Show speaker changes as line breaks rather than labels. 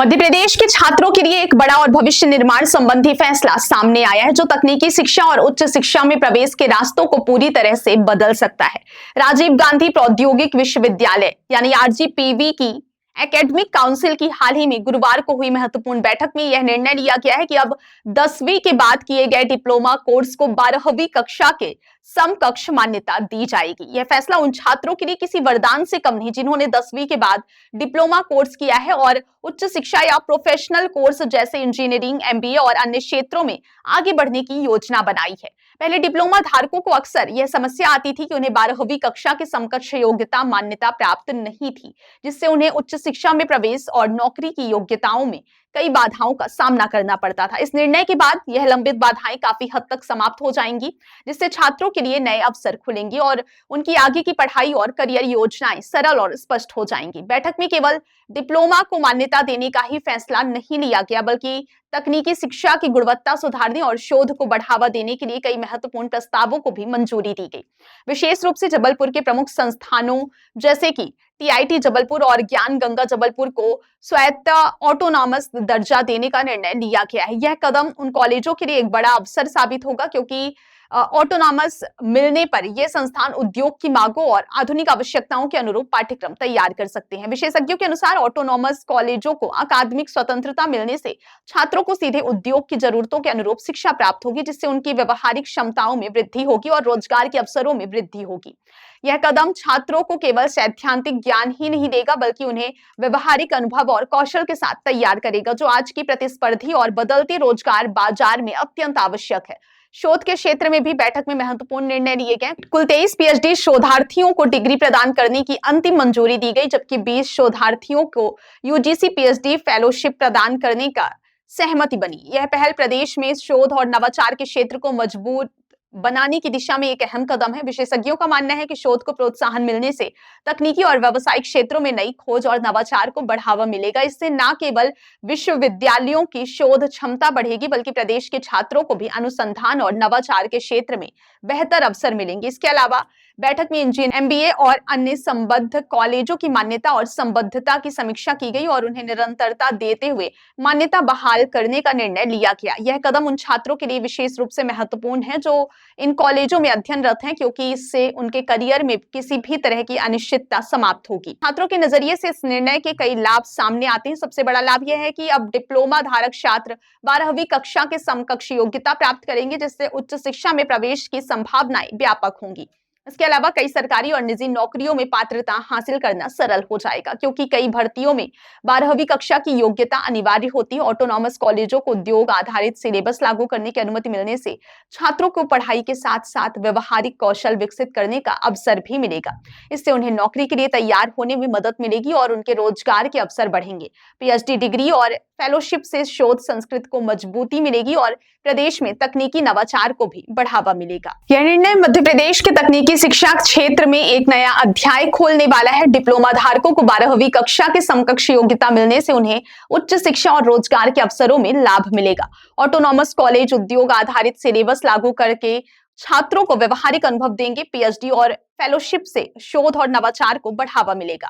मध्य प्रदेश के छात्रों के लिए एक बड़ा और भविष्य निर्माण संबंधी फैसला सामने आया है जो तकनीकी शिक्षा और उच्च शिक्षा में प्रवेश के रास्तों को पूरी तरह से बदल सकता है। राजीव गांधी प्रौद्योगिक विश्वविद्यालय यानी आरजीपीवी की एकेडमिक काउंसिल की हाल ही में गुरुवार को हुई महत्वपूर्ण बैठक में यह निर्णय लिया गया है कि अब 10वीं के बाद किए गए डिप्लोमा कोर्स को 12वीं कक्षा के समकक्ष मान्यता दी जाएगी। यह फैसला उन छात्रों के लिए किसी वरदान से कम नहीं जिन्होंने 10वीं के बाद डिप्लोमा कोर्स किया है और उच्च शिक्षा या प्रोफेशनल कोर्स जैसे इंजीनियरिंग, एमबीए और अन्य क्षेत्रों में आगे बढ़ने की योजना बनाई है। पहले डिप्लोमा धारकों को अक्सर यह समस्या आती थी कि उन्हें 12वीं कक्षा के समकक्ष योग्यता मान्यता प्राप्त नहीं थी, जिससे उन्हें उच्च शिक्षा में प्रवेश और नौकरी की योग्यताओं में कई बाधाओं का सामना करना पड़ता था। इस निर्णय के बाद यह लंबित बाधाएं काफी हद तक समाप्त हो जाएंगी, जिससे छात्रों के लिए नए अवसर खुलेंगे और उनकी आगे की पढ़ाई और करियर योजनाएं सरल और स्पष्ट हो जाएंगी। बैठक में केवल डिप्लोमा को मान्यता देने का ही फैसला नहीं लिया गया, बल्कि तकनीकी शिक्षा की गुणवत्ता सुधारने और शोध को बढ़ावा देने के लिए कई महत्वपूर्ण प्रस्तावों को भी मंजूरी दी गई। विशेष रूप से जबलपुर के प्रमुख संस्थानों जैसे कि टीआईटी जबलपुर और ज्ञान गंगा जबलपुर को स्वायत्त ऑटोनॉमस दर्जा देने का निर्णय लिया गया है। यह कदम उन कॉलेजों के लिए एक बड़ा अवसर साबित होगा, क्योंकि ऑटोनॉमस मिलने पर यह संस्थान उद्योग की मांगों और आधुनिक आवश्यकताओं के अनुरूप पाठ्यक्रम तैयार कर सकते हैं। विशेषज्ञों के अनुसार ऑटोनॉमस कॉलेजों को अकादमिक स्वतंत्रता मिलने से छात्रों को सीधे उद्योग की जरूरतों के अनुरूप शिक्षा प्राप्त होगी, जिससे उनकी व्यवहारिक क्षमताओं में वृद्धि होगी और रोजगार के अवसरों में वृद्धि होगी। यह कदम छात्रों को केवल सैद्धांतिक ज्ञान ही नहीं देगा, बल्कि उन्हें व्यवहारिक अनुभव और कौशल के साथ तैयार करेगा, जो आज की प्रतिस्पर्धी और बदलते रोजगार बाजार में अत्यंत आवश्यक है। शोध के क्षेत्र में भी बैठक में महत्वपूर्ण निर्णय लिए गए। कुल 23 पीएचडी शोधार्थियों को डिग्री प्रदान करने की अंतिम मंजूरी दी गई, जबकि 20 शोधार्थियों को यूजीसी पीएचडी फेलोशिप प्रदान करने का सहमति बनी। यह पहल प्रदेश में शोध और नवाचार के क्षेत्र को मजबूत बनाने की दिशा में एक अहम कदम है। विशेषज्ञों का मानना है कि शोध को प्रोत्साहन मिलने से तकनीकी और व्यावसायिक क्षेत्रों में नई खोज और नवाचार को बढ़ावा मिलेगा। इससे न केवल विश्वविद्यालयों की शोध क्षमता बढ़ेगी, बल्कि प्रदेश के छात्रों को भी अनुसंधान और नवाचार के क्षेत्र में बेहतर अवसर मिलेंगे। इसके अलावा बैठक में इंजीनियरिंग, एमबीए और अन्य संबद्ध कॉलेजों की मान्यता और संबद्धता की समीक्षा की गई और उन्हें निरंतरता देते हुए मान्यता बहाल करने का निर्णय लिया गया। यह कदम उन छात्रों के लिए विशेष रूप से महत्वपूर्ण है जो इन कॉलेजों में अध्ययनरत हैं, क्योंकि इससे उनके करियर में किसी भी तरह की अनिश्चितता समाप्त होगी। छात्रों के नजरिए से इस निर्णय के कई लाभ सामने आते हैं। सबसे बड़ा लाभ यह है कि अब डिप्लोमा धारक छात्र 12वीं कक्षा के समकक्ष योग्यता प्राप्त करेंगे, जिससे उच्च शिक्षा में प्रवेश की संभावनाएं व्यापक होंगी। इसके अलावा कई सरकारी और निजी नौकरियों में पात्रता हासिल करना सरल हो जाएगा, क्योंकि कई भर्तियों में 12वीं कक्षा की योग्यता अनिवार्य होती है। ऑटोनॉमस कॉलेजों को उद्योग आधारित सिलेबस लागू करने की अनुमति मिलने से छात्रों को पढ़ाई के साथ साथ व्यवहारिक कौशल विकसित करने का अवसर भी मिलेगा। इससे उन्हें नौकरी के लिए तैयार होने में मदद मिलेगी और उनके रोजगार के अवसर बढ़ेंगे। पीएचडी डिग्री और फेलोशिप से शोध संस्कृत को मजबूती मिलेगी और प्रदेश में तकनीकी नवाचार को भी बढ़ावा मिलेगा। यह निर्णय मध्य प्रदेश के तकनीकी शिक्षा क्षेत्र में एक नया अध्याय खोलने वाला है। डिप्लोमा धारकों को 12वीं कक्षा के समकक्ष योग्यता मिलने से उन्हें उच्च शिक्षा और रोजगार के अवसरों में लाभ मिलेगा। ऑटोनॉमस कॉलेज उद्योग आधारित सिलेबस लागू करके छात्रों को व्यवहारिक अनुभव देंगे। पीएचडी और फेलोशिप से शोध और नवाचार को बढ़ावा मिलेगा।